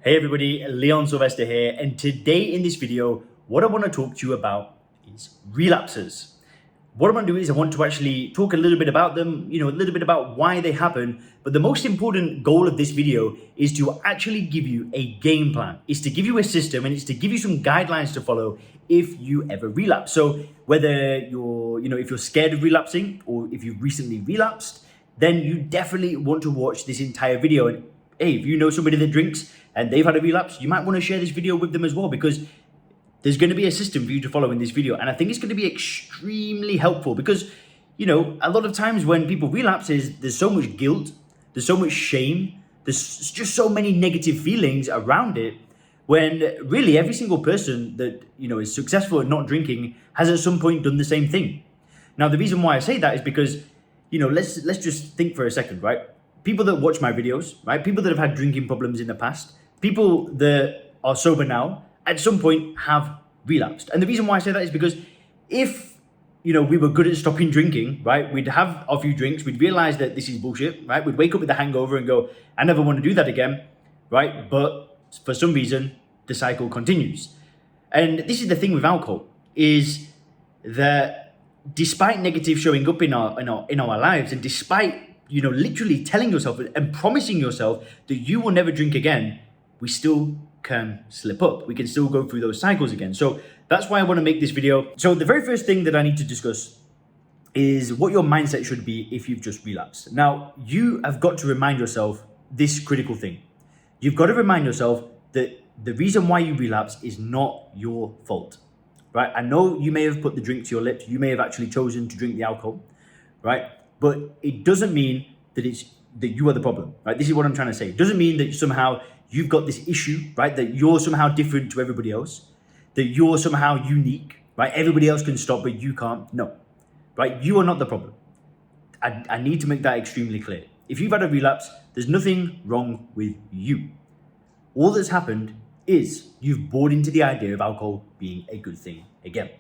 Hey everybody, Leon Sylvester here, and today in this video, what I want to talk to you about is relapses. What I want to do is I want to actually talk a little bit about them, a little bit about why they happen, but the most important goal of this video is to actually give you a game plan, is to give you a system, and it's to give you some guidelines to follow if you ever relapse. So whether if you're scared of relapsing or if you've recently relapsed, then you definitely want to watch this entire video. And hey, if you know somebody that drinks and they've had a relapse, you might want to share this video with them as well, because there's going to be a system for you to follow in this video. And I think it's going to be extremely helpful because, a lot of times when people relapse, there's so much guilt, there's so much shame, there's just so many negative feelings around it, when really every single person that, is successful at not drinking has at some point done the same thing. Now, the reason why I say that is because, let's just think for a second, right? People that watch my videos, right? People that have had drinking problems in the past, people that are sober now, at some point have relapsed. And the reason why I say that is because if, we were good at stopping drinking, right? We'd have a few drinks, we'd realize that this is bullshit, right? We'd wake up with a hangover and go, I never want to do that again, right? But for some reason, the cycle continues. And this is the thing with alcohol, is that despite negative showing up in our lives, and despite literally telling yourself and promising yourself that you will never drink again, we still can slip up. We can still go through those cycles again. So that's why I want to make this video. So the very first thing that I need to discuss is what your mindset should be if you've just relapsed. Now, you have got to remind yourself this critical thing. You've got to remind yourself that the reason why you relapse is not your fault, right? I know you may have put the drink to your lips. You may have actually chosen to drink the alcohol, right? But it doesn't mean that you are the problem, right? This is what I'm trying to say. It doesn't mean that somehow you've got this issue, right? That you're somehow different to everybody else, that you're somehow unique, right? Everybody else can stop, but you can't. No, right? You are not the problem. I need to make that extremely clear. If you've had a relapse, there's nothing wrong with you. All that's happened is you've bought into the idea of alcohol being a good thing again.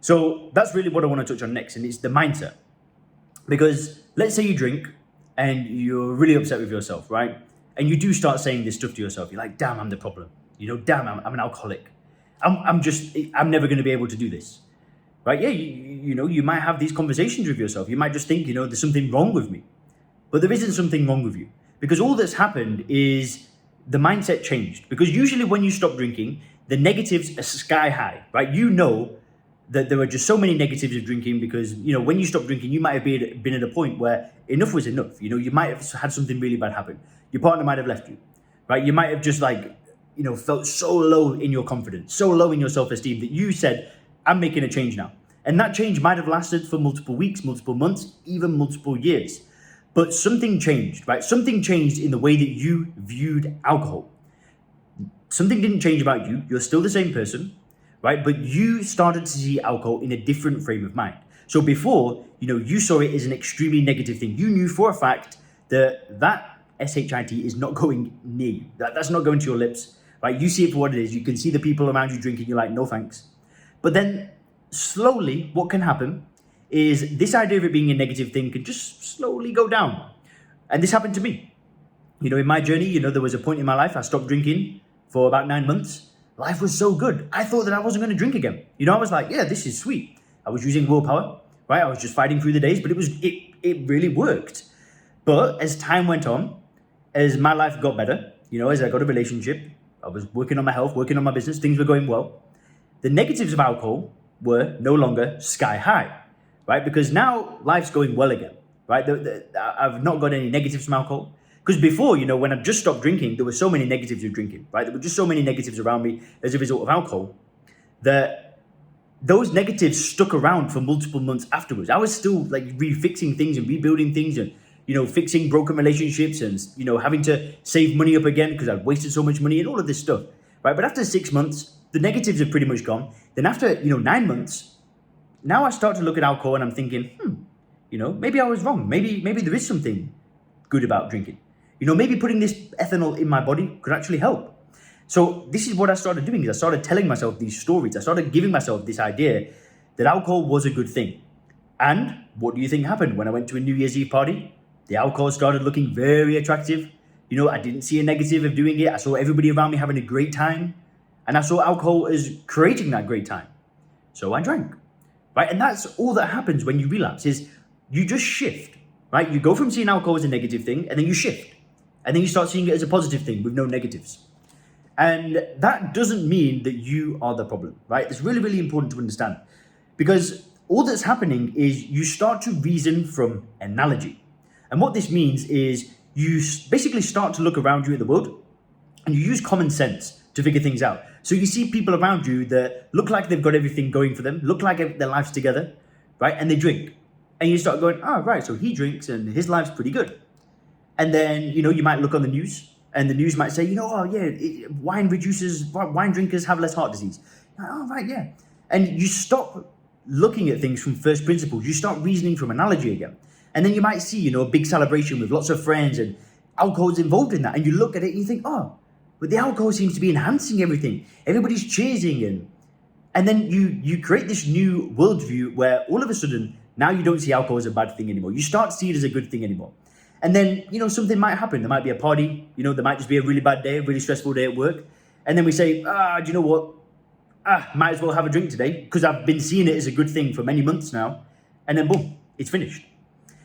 So that's really what I want to touch on next, and it's the mindset. Because let's say you drink and you're really upset with yourself, right? And you do start saying this stuff to yourself. You're like, damn, I'm the problem. Damn, I'm an alcoholic. I'm never going to be able to do this, right? Yeah, you might have these conversations with yourself. You might just think, there's something wrong with me. But there isn't something wrong with you. Because all that's happened is the mindset changed. Because usually when you stop drinking, the negatives are sky high, right? That there were just so many negatives of drinking because, when you stop drinking, you might have been at a point where enough was enough. You might have had something really bad happen. Your partner might have left you, right? You might have just felt so low in your confidence, so low in your self-esteem that you said, I'm making a change now. And that change might have lasted for multiple weeks, multiple months, even multiple years. But something changed, right? Something changed in the way that you viewed alcohol. Something didn't change about you. You're still the same person, right? But you started to see alcohol in a different frame of mind. So before, you saw it as an extremely negative thing. You knew for a fact that SHIT is not going near you. That's not going to your lips, right? You see it for what it is. You can see the people around you drinking. You're like, no thanks. But then slowly what can happen is this idea of it being a negative thing can just slowly go down. And this happened to me. In my journey, there was a point in my life I stopped drinking for about 9 months. Life was so good. I thought that I wasn't going to drink again. I was like, yeah, this is sweet. I was using willpower, right? I was just fighting through the days, but it really worked. But as time went on, as my life got better, as I got a relationship, I was working on my health, working on my business, things were going well. The negatives of alcohol were no longer sky high, right? Because now life's going well again, right? I've not got any negatives from alcohol. Because before, when I just stopped drinking, there were so many negatives of drinking, right? There were just so many negatives around me as a result of alcohol that those negatives stuck around for multiple months afterwards. I was still refixing things and rebuilding things and, fixing broken relationships and, having to save money up again because I'd wasted so much money and all of this stuff, right? But after 6 months, the negatives have pretty much gone. Then after, 9 months, now I start to look at alcohol and I'm thinking, maybe I was wrong. Maybe there is something good about drinking. Maybe putting this ethanol in my body could actually help. So this is what I started doing, is I started telling myself these stories. I started giving myself this idea that alcohol was a good thing. And what do you think happened when I went to a New Year's Eve party? The alcohol started looking very attractive. I didn't see a negative of doing it. I saw everybody around me having a great time, and I saw alcohol as creating that great time. So I drank, right? And that's all that happens when you relapse, is you just shift, right? You go from seeing alcohol as a negative thing, and then you shift, and then you start seeing it as a positive thing with no negatives. And that doesn't mean that you are the problem, right? It's really, really important to understand, because all that's happening is you start to reason from analogy. And what this means is you basically start to look around you in the world, and you use common sense to figure things out. So you see people around you that look like they've got everything going for them, look like their life's together, right? And they drink. And you start going, oh, right, so he drinks and his life's pretty good. And then, you might look on the news, and the news might say, oh, yeah, wine drinkers have less heart disease. Oh, right, yeah. And you stop looking at things from first principles. You start reasoning from analogy again. And then you might see, a big celebration with lots of friends, and alcohol's involved in that. And you look at it and you think, oh, but the alcohol seems to be enhancing everything. Everybody's cheersing. And then you create this new worldview where all of a sudden, now you don't see alcohol as a bad thing anymore. You start to see it as a good thing anymore. And then, something might happen. There might be a party. There might just be a really bad day, a really stressful day at work. And then we say, do you know what? Might as well have a drink today, because I've been seeing it as a good thing for many months now. And then boom, it's finished.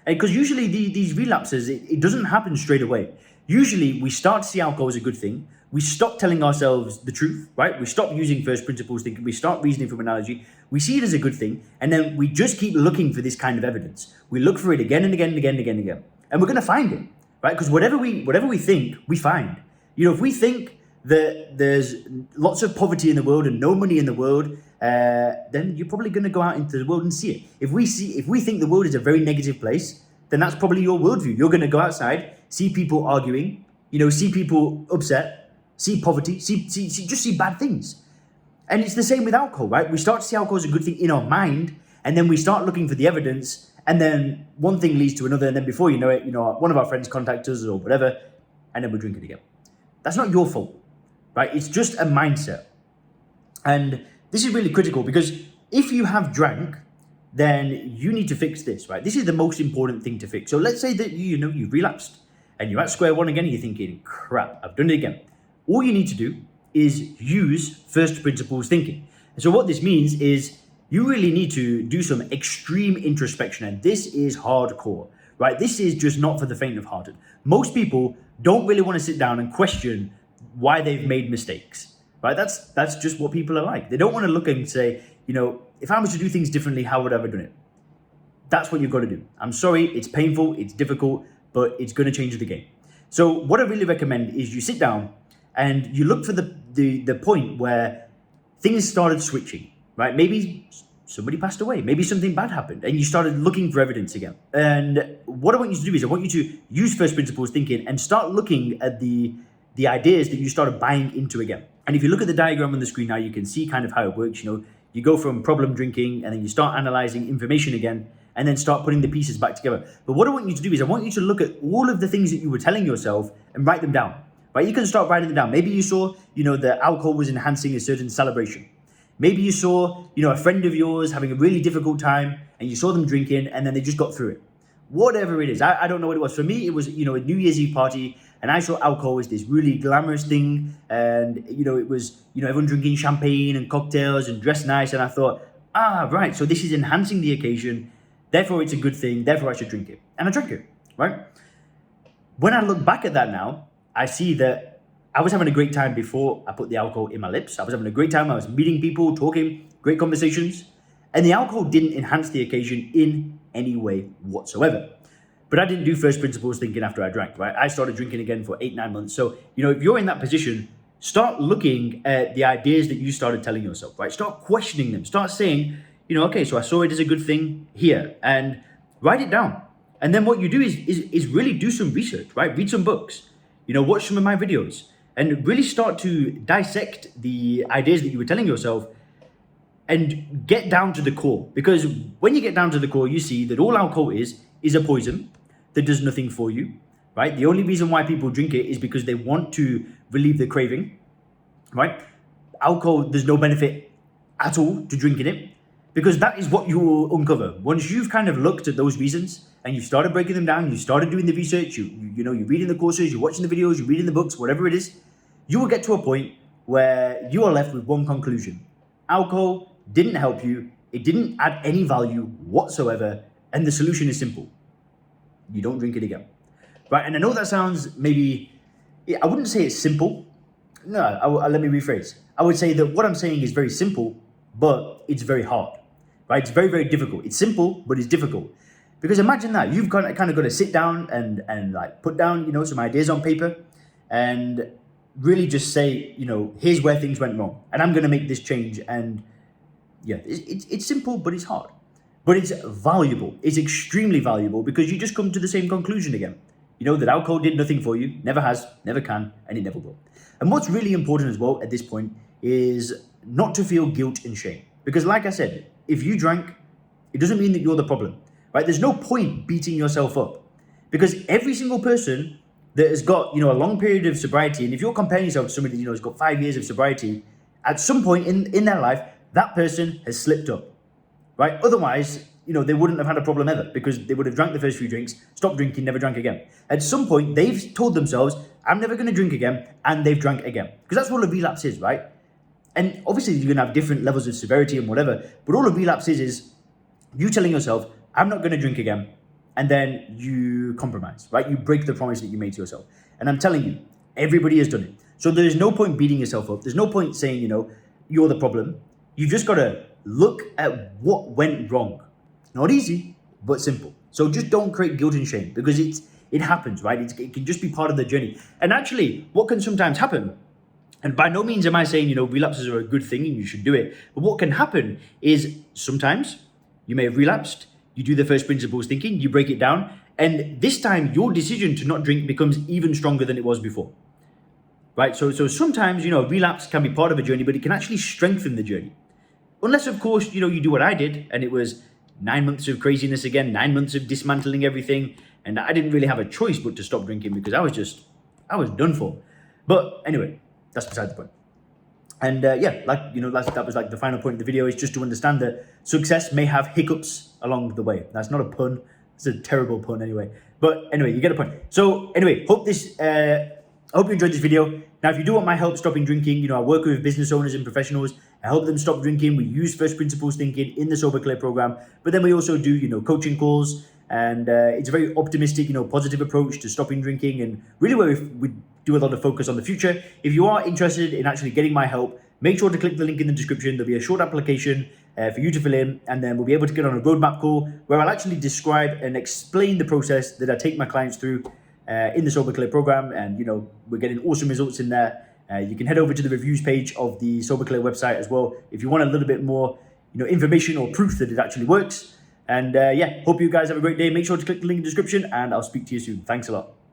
And because usually these relapses, it doesn't happen straight away. Usually we start to see alcohol as a good thing. We stop telling ourselves the truth, right? We stop using first principles thinking. We start reasoning from analogy. We see it as a good thing. And then we just keep looking for this kind of evidence. We look for it again and again and again and again and again. And we're going to find it, right? Because whatever we think, we find. If we think that there's lots of poverty in the world and no money in the world, then you're probably going to go out into the world and see it. If we think the world is a very negative place, then that's probably your worldview. You're going to go outside, see people arguing, see people upset, see poverty, just see bad things. And it's the same with alcohol, right? We start to see alcohol as a good thing in our mind, and then we start looking for the evidence, and then one thing leads to another, and then before you know it, one of our friends contacts us or whatever, and then we drink it again. That's not your fault, right? It's just a mindset. And this is really critical, because if you have drank, then you need to fix this, right? This is the most important thing to fix. So let's say that you've relapsed, and you're at square one again, and you're thinking, crap, I've done it again. All you need to do is use first principles thinking. And so what this means is you really need to do some extreme introspection, and this is hardcore, right? This is just not for the faint of hearted. Most people don't really want to sit down and question why they've made mistakes, right? That's just what people are like. They don't want to look and say, if I was to do things differently, how would I have done it? That's what you've got to do. I'm sorry, it's painful, it's difficult, but it's going to change the game. So what I really recommend is you sit down and you look for the point where things started switching, right? Maybe somebody passed away, maybe something bad happened, and you started looking for evidence again. And what I want you to do is I want you to use first principles thinking and start looking at the ideas that you started buying into again. And if you look at the diagram on the screen now, you can see kind of how it works. You go from problem drinking, and then you start analyzing information again, and then start putting the pieces back together. But what I want you to do is I want you to look at all of the things that you were telling yourself and write them down. Right? You can start writing them down. Maybe you saw, that alcohol was enhancing a certain celebration. Maybe you saw, a friend of yours having a really difficult time, and you saw them drinking, and then they just got through it. Whatever it is, I don't know what it was. For me, it was, a New Year's Eve party, and I saw alcohol as this really glamorous thing, and, it was, everyone drinking champagne and cocktails and dressed nice, and I thought, right, so this is enhancing the occasion, therefore it's a good thing, therefore I should drink it. And I drank it, right? When I look back at that now, I see that I was having a great time before I put the alcohol in my lips. I was having a great time. I was meeting people, talking, great conversations. And the alcohol didn't enhance the occasion in any way whatsoever. But I didn't do first principles thinking after I drank, right? I started drinking again for 8-9 months. So, if you're in that position, start looking at the ideas that you started telling yourself, right? Start questioning them. Start saying, okay, so I saw it as a good thing here, and write it down. And then what you do is really do some research, right? Read some books. Watch some of my videos and really start to dissect the ideas that you were telling yourself and get down to the core. Because when you get down to the core, you see that all alcohol is a poison that does nothing for you, right? The only reason why people drink it is because they want to relieve the craving, right? Alcohol, there's no benefit at all to drinking it. Because that is what you will uncover. Once you've kind of looked at those reasons and you started breaking them down, you started doing the research, you're reading the courses, you're watching the videos, you're reading the books, whatever it is, you will get to a point where you are left with one conclusion. Alcohol didn't help you, it didn't add any value whatsoever, and the solution is simple. You don't drink it again. Right? And I know that sounds maybe, I wouldn't say it's simple. No, let me rephrase. I would say that what I'm saying is very simple, but it's very hard. Right? It's very, very difficult. It's simple, but it's difficult. Because imagine that. You've kind of got to sit down and like put down, some ideas on paper and really just say, here's where things went wrong. And I'm going to make this change. And yeah, it's simple, but it's hard. But it's valuable. It's extremely valuable because you just come to the same conclusion again. That alcohol did nothing for you, never has, never can, and it never will. And what's really important as well at this point is not to feel guilt and shame. Because like I said, if you drank, it doesn't mean that you're the problem, right? There's no point beating yourself up because every single person that has got, a long period of sobriety, and if you're comparing yourself to somebody, has got 5 years of sobriety, at some point in their life, that person has slipped up, right? Otherwise, they wouldn't have had a problem ever because they would have drank the first few drinks, stopped drinking, never drank again. At some point, they've told themselves, I'm never going to drink again, and they've drank again. Because that's what a relapse is, right? And obviously, you're going to have different levels of severity and whatever, but all a relapse is you telling yourself, I'm not going to drink again, and then you compromise, right? You break the promise that you made to yourself. And I'm telling you, everybody has done it. So there's no point beating yourself up. There's no point saying, you're the problem. You've just got to look at what went wrong. Not easy, but simple. So just don't create guilt and shame because it happens, right? It can just be part of the journey. And actually, what can sometimes happen, and by no means am I saying, relapses are a good thing and you should do it, but what can happen is sometimes you may have relapsed, you do the first principles thinking, you break it down, and this time your decision to not drink becomes even stronger than it was before, right? So sometimes, relapse can be part of a journey, but it can actually strengthen the journey. Unless, of course, you do what I did, and it was 9 months of craziness again, 9 months of dismantling everything, and I didn't really have a choice but to stop drinking because I was done for. But anyway, that's beside the point. And that was like the final point of the video is just to understand that success may have hiccups along the way. That's not a pun. It's a terrible pun anyway. But anyway, you get a point. So anyway, hope you enjoyed this video. Now, if you do want my help stopping drinking, I work with business owners and professionals. I help them stop drinking. We use first principles thinking in the Sober Clear program. But then we also do, coaching calls. And it's a very optimistic, positive approach to stopping drinking and really where we do a lot of focus on the future. If you are interested in actually getting my help, make sure to click the link in the description. There'll be a short application for you to fill in, and then we'll be able to get on a roadmap call where I'll actually describe and explain the process that I take my clients through in the Sober Clear program. And, we're getting awesome results in there. You can head over to the reviews page of the Sober Clear website as well if you want a little bit more, information or proof that it actually works. And hope you guys have a great day. Make sure to click the link in the description, and I'll speak to you soon. Thanks a lot.